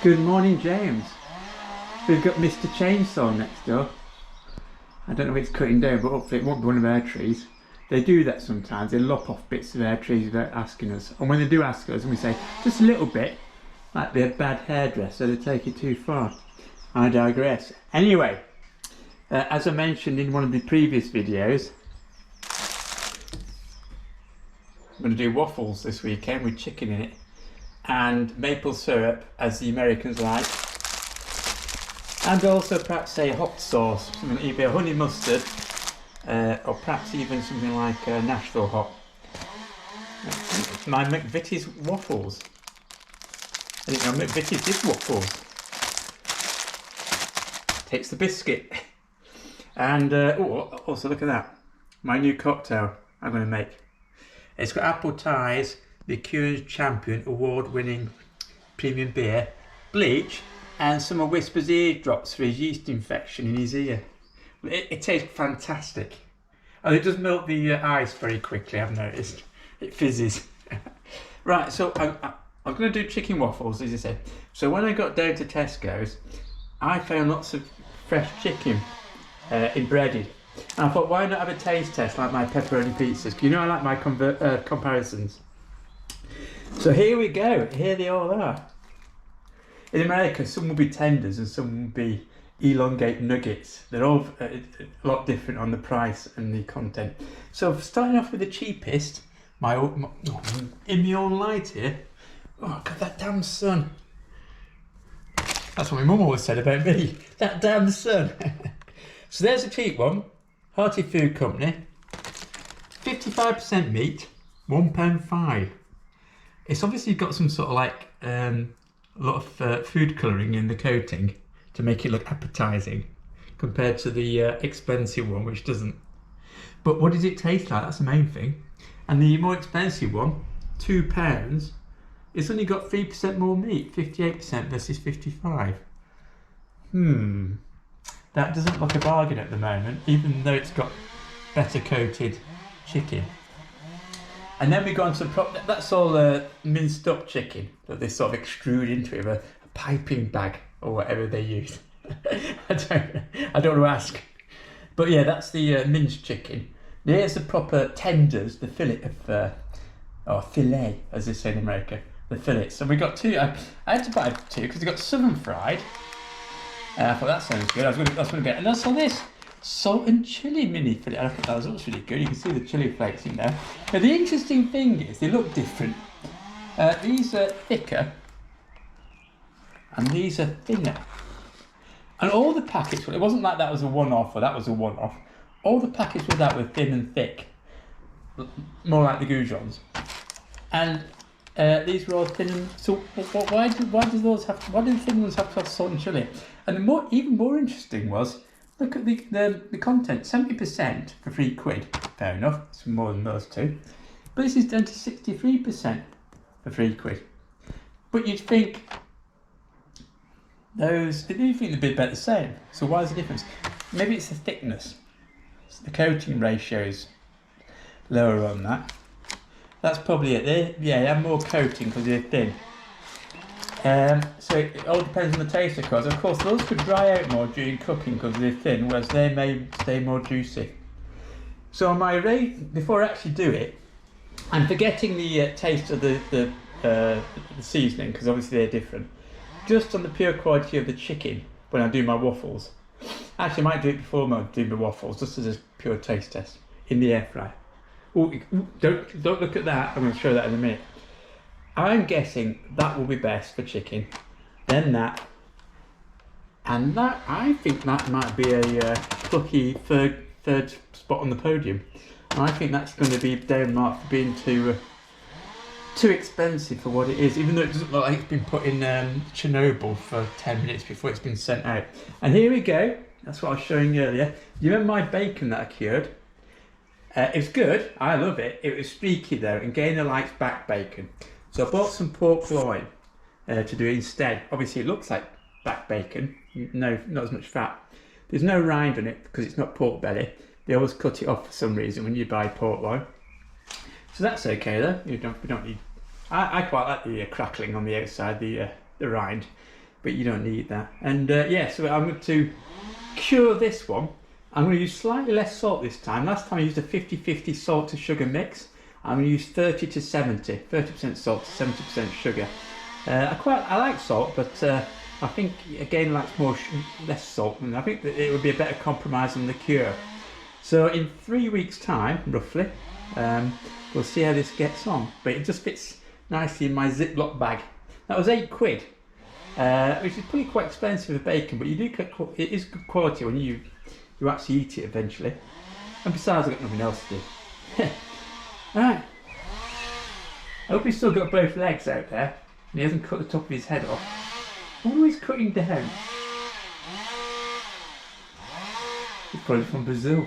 Good morning, James. We've got Mr. Chainsaw next door. I don't know if it's cutting down, but hopefully it won't be one of our trees. They do that sometimes. They lop off bits of our trees without asking us. And when they do ask us and we say, just a little bit, like they're a bad hairdresser, they take it too far. I digress. Anyway, as I mentioned in one of the previous videos, I'm going to do waffles this weekend with chicken in it and maple syrup, as the Americans like, and also perhaps say hot sauce, either honey mustard or perhaps even something like Nashville hot. My McVitie's waffles. I didn't know McVitie's did waffles. Takes the biscuit. And also look at that, my new cocktail I'm going to make. It's got apple ties, the Coors Champion award-winning premium beer, bleach, and some of Whisper's eardrops for his yeast infection in his ear. It tastes fantastic. And it does melt the ice very quickly, I've noticed. It fizzes. Right, so I'm going to do chicken waffles, as I said. So when I got down to Tesco's, I found lots of fresh chicken in breaded. And I thought, why not have a taste test like my pepperoni pizzas? Because you know I like my comparisons. So here we go. Here they all are. In America, some will be tenders and some will be elongate nuggets. They're all a lot different on the price and the content. So starting off with the cheapest, in my own light here. Oh, God, that damn sun. That's what my mum always said about me. That damn sun. So there's a cheap one. Hearty Food Company. 55% meat, £1.5. It's obviously got some sort of like a lot of food colouring in the coating to make it look appetising compared to the expensive one, which doesn't. But what does it taste like? That's the main thing. And the more expensive one, £2, it's only got 3% more meat, 58% versus 55%. That doesn't look a bargain at the moment, even though it's got better coated chicken. And then we go on to that's all minced up chicken that they sort of extrude into it with a piping bag or whatever they use. I don't want to ask. But yeah, that's the minced chicken. Here's the proper tenders, the fillet of, or filet as they say in America, the fillets. So we got two. I had to buy two because they got southern fried. I thought that sounds good. That's going to get. And also this salt and chili mini fillet. I thought that looks really good. You can see the chili flakes in there. Now the interesting thing is they look different. These are thicker, and these are thinner. And all the packets. It wasn't like that was a one-off or that was a one-off. All the packets with that were thin and thick, more like the goujons. And these were all thin and so. Why do the thin ones have to have salt and chili? And even more interesting was, look at the content. 70% for £3. Fair enough, it's more than those two. But this is down to 63% for £3. But you'd think they'd be about the same. So why is the difference? Maybe it's the thickness. So the coating ratio's lower on that. That's probably it. They have more coating because they're thin. So it all depends on the taste, of course. Of course, those could dry out more during cooking because they're thin, whereas they may stay more juicy. So on my rate, before I actually do it, I'm forgetting the taste of the seasoning because obviously they're different. Just on the pure quality of the chicken when I do my waffles. Actually, I might do it before I do my waffles, just as a pure taste test in the air fryer. Don't look at that. I'm going to show that in a minute. I'm guessing that will be best for chicken, then that, and that. I think that might be a plucky third spot on the podium. And I think that's going to be down marked for being too expensive for what it is, even though it doesn't look like it's been put in Chernobyl for 10 minutes before it's been sent out. And here we go. That's what I was showing you earlier. You remember my bacon that I cured? It's good. I love it. It was streaky though, and Gaynor likes back bacon. So I bought some pork loin to do it instead. Obviously it looks like back bacon. No, not as much fat. There's no rind on it because it's not pork belly. They always cut it off for some reason when you buy pork loin. So that's okay though. We don't need. I quite like the crackling on the outside, the rind. but you don't need that. And yeah, so I'm going to cure this one. I'm going to use slightly less salt this time. Last time I used a 50-50 salt to sugar mix. I'm going to use 30 to 70, 30% salt to 70% sugar. I like salt, but I think again likes less salt, and I think that it would be a better compromise than the cure. So in 3 weeks' time, roughly, we'll see how this gets on. But it just fits nicely in my Ziploc bag. That was £8, which is pretty quite expensive for bacon, but you do get, it is good quality when you actually eat it eventually. And besides, I've got nothing else to do. Alright. I hope he's still got both legs out there. And he hasn't cut the top of his head off. I wonder what he's cutting down. He's probably from Brazil.